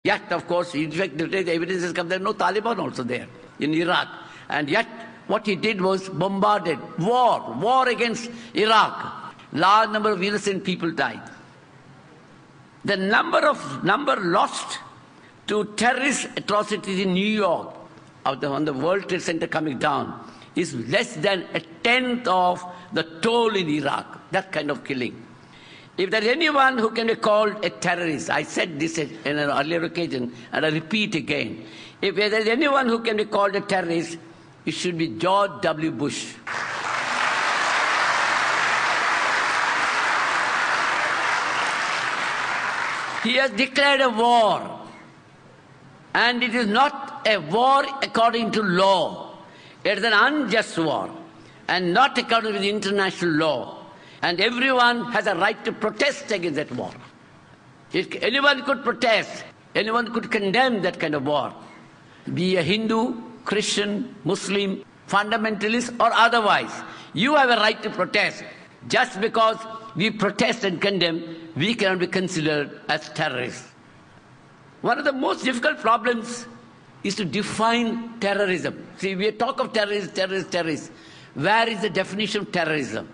Yet, of course, in fact, the evidences come, there are no Taliban also there in Iraq. And yet, what he did was bombarded, war against Iraq. Large number of innocent people died. The number lost to terrorist atrocities in New York, on the World Trade Center coming down, is less than a tenth of the toll in Iraq. That kind of killing. If there is anyone who can be called a terrorist, I said this in an earlier occasion, and I repeat again. If there is anyone who can be called a terrorist, it should be George W. Bush. He has declared a war. And it is not a war according to law. It is an unjust war. And not according to the international law. And everyone has a right to protest against that war. Anyone could protest. Anyone could condemn that kind of war. Be a Hindu, Christian, Muslim, fundamentalist or otherwise. You have a right to protest. Just because we protest and condemn, we cannot be considered as terrorists. One of the most difficult problems is to define terrorism. See, we talk of terrorists. Where is the definition of terrorism?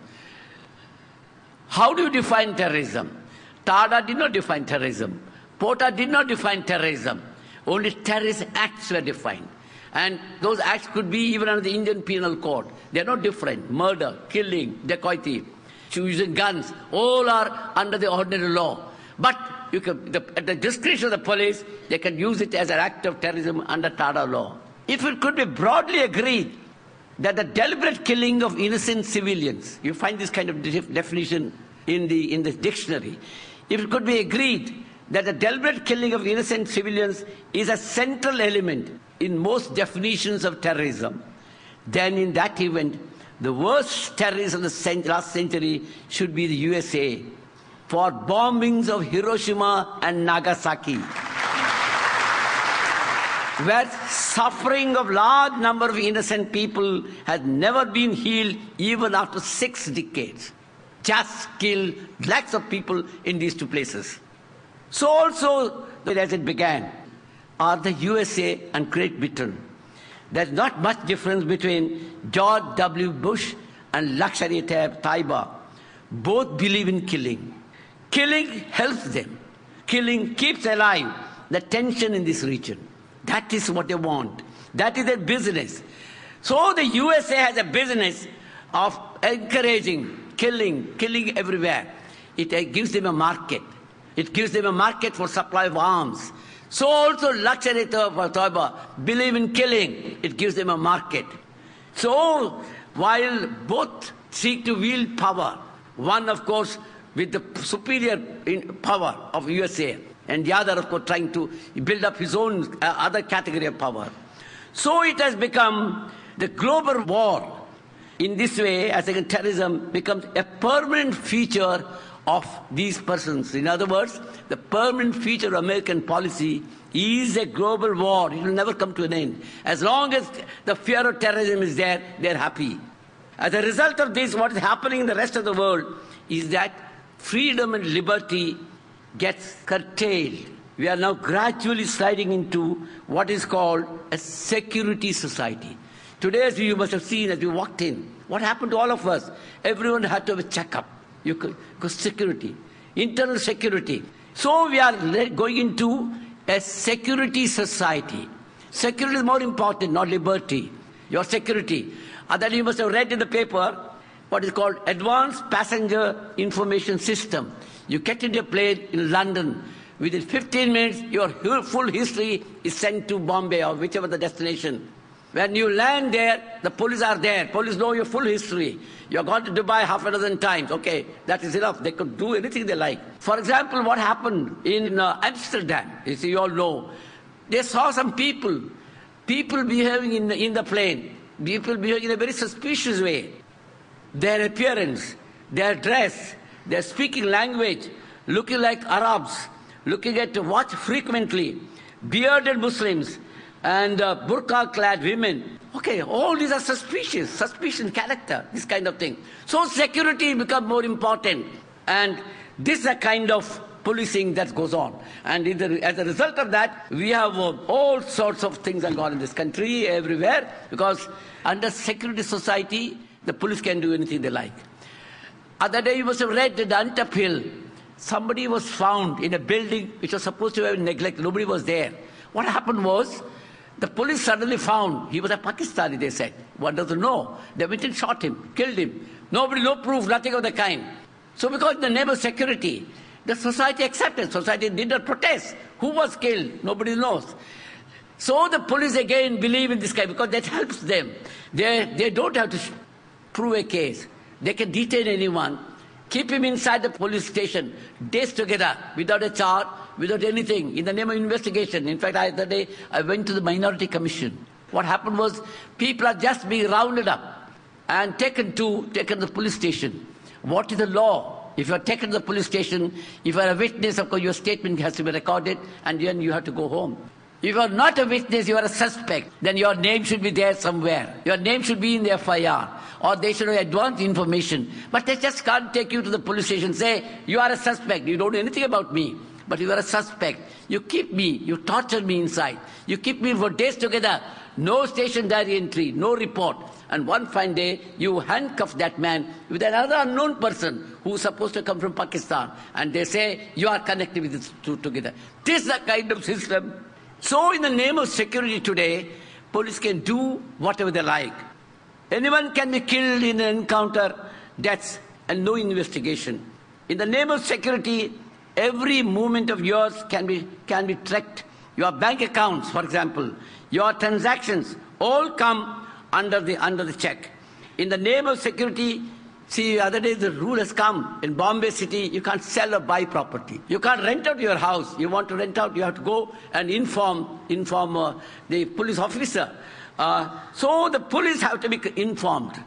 How do you define terrorism? Torah did not define terrorism. Torah did not define terrorism. Only terrorist acts were defined. And those acts could be even under the Indian Penal Code. They are not different. Murder, killing, dacoity, using guns, all are under the ordinary law. But you can, at the discretion of the police, they can use it as an act of terrorism under Torah law. If it could be broadly agreed that the deliberate killing of innocent civilians, you find this kind of definition in the dictionary. If it could be agreed that the deliberate killing of innocent civilians is a central element in most definitions of terrorism, then in that event, the worst terrorists of the last century should be the USA for bombings of Hiroshima and Nagasaki, where suffering of large number of innocent people has never been healed even after 6 decades. Just killed lakhs of people in these two places. So also, as it began, are the USA and Great Britain. There's not much difference between George W. Bush and Lakshari Taiba. Both believe in killing. Killing helps them. Killing keeps alive the tension in this region. That is what they want. That is their business. So the USA has a business of encouraging killing everywhere. It gives them a market. It gives them a market for supply of arms. So also Lakshari Taiba believe in killing. It gives them a market. So while both seek to wield power, one of course with the superior power of USA, and the other of course trying to build up his own other category of power. So it has become the global war. In this way, as again, terrorism becomes a permanent feature of these persons. In other words, the permanent feature of American policy is a global war. It will never come to an end. As long as the fear of terrorism is there, they're happy. As a result of this, what is happening in the rest of the world is that freedom and liberty gets curtailed. We are now gradually sliding into what is called a security society. Today, as you must have seen as we walked in, what happened to all of us? Everyone had to have a checkup. Because security, internal security. So we are going into a security society. Security is more important, not liberty. Your security. And then you must have read in the paper what is called Advanced Passenger Information System. You get into a plane in London. Within 15 minutes, your full history is sent to Bombay or whichever the destination. When you land there, the police are there. Police know your full history. You have gone to Dubai half a dozen times. Okay, that is enough. They could do anything they like. For example, what happened in Amsterdam, you all know. They saw some people behaving in the plane. People behaving in a very suspicious way. Their appearance, their dress, their speaking language, looking like Arabs, looking at watch frequently, bearded Muslims, and burqa-clad women. Okay, all these are suspicious character, this kind of thing. So security becomes more important. And this is a kind of policing that goes on. And as a result of that, we have all sorts of things that go on in this country, everywhere, because under security society, the police can do anything they like. Other day you must have read the Antap Hill. Somebody was found in a building which was supposed to have been neglected. Nobody was there. What happened was, the police suddenly found he was a Pakistani, they said. One doesn't know. They went and shot him, killed him. Nobody, no proof, nothing of the kind. So because in the name of security, the society accepted. Society did not protest. Who was killed? Nobody knows. So the police again believe in this guy because that helps them. They don't have to prove a case. They can detain anyone, keep him inside the police station, days together, without a charge, without anything, in the name of investigation. In fact, the other day, I went to the Minority Commission. What happened was, people are just being rounded up and taken to the police station. What is the law? If you are taken to the police station, if you are a witness, of course, your statement has to be recorded, and then you have to go home. If you are not a witness, you are a suspect, then your name should be there somewhere. Your name should be in the FIR, or they should have advanced information. But they just can't take you to the police station and say, you are a suspect, you don't know anything about me, but you are a suspect. You keep me, you torture me inside. You keep me for days together. No station diary entry, no report. And one fine day, you handcuff that man with another unknown person who is supposed to come from Pakistan. And they say, you are connected with these two together. This is the kind of system. So in the name of security today, police can do whatever they like. Anyone can be killed in an encounter, deaths, and no investigation. In the name of security, every movement of yours can be tracked. Your bank accounts, for example, your transactions, all come under the check. In the name of security, see, the other day the rule has come. In Bombay city, you can't sell or buy property. You can't rent out your house. You want to rent out, you have to go and inform the police officer. So the police have to be informed.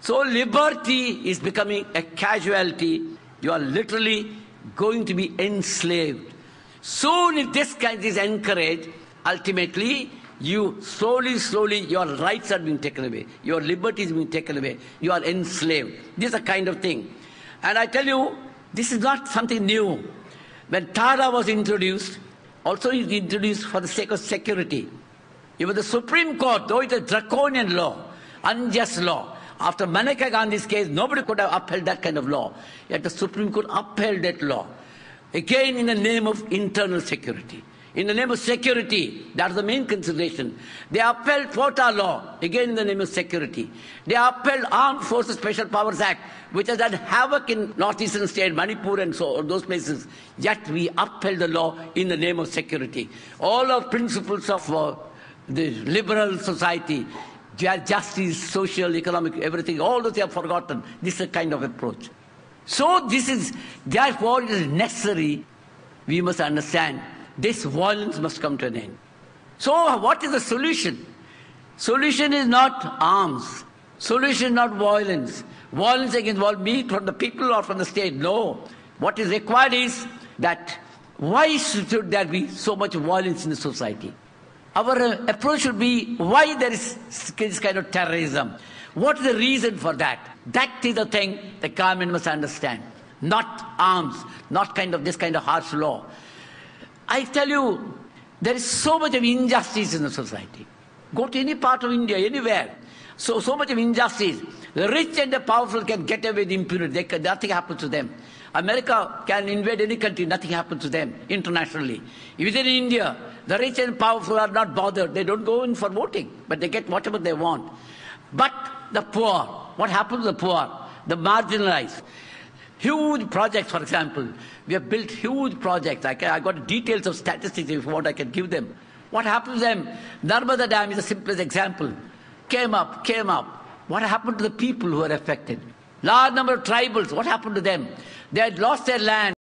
So liberty is becoming a casualty. You are literally going to be enslaved. Soon if this kind is encouraged, ultimately, you slowly, your rights are being taken away. Your liberty is being taken away. You are enslaved. This is the kind of thing. And I tell you, this is not something new. When Torah was introduced, also it was introduced for the sake of security. Even the Supreme Court, though it is a draconian law, unjust law, after Maneka Gandhi's case, nobody could have upheld that kind of law. Yet the Supreme Court upheld that law. Again, in the name of internal security. In the name of security, that's the main consideration. They upheld quota law, again in the name of security. They upheld Armed Forces Special Powers Act, which has done havoc in northeastern state, Manipur and so those places. Yet we upheld the law in the name of security. All of principles of the liberal society, justice, social, economic, everything, all those they have forgotten. This is a kind of approach. So therefore it is necessary, we must understand, this violence must come to an end. So what is the solution? Solution is not arms. Solution is not violence. Violence against me from the people or from the state. No. What is required is that why should there be so much violence in the society? Our approach should be why there is this kind of terrorism. What is the reason for that? That is the thing the government must understand. Not arms, not this kind of harsh law. I tell you, there is so much of injustice in the society. Go to any part of India, anywhere. So much of injustice. The rich and the powerful can get away with impunity. Nothing happens to them. America can invade any country, nothing happens to them internationally. Within India, the rich and powerful are not bothered. They don't go in for voting, but they get whatever they want. But the poor, what happens to the poor? The marginalized. Huge projects, for example. We have built huge projects. I got details of statistics if you want, I can give them. What happens to them? Narmada Dam is the simplest example. Came up. What happened to the people who were affected? Large number of tribals, what happened to them? They had lost their land.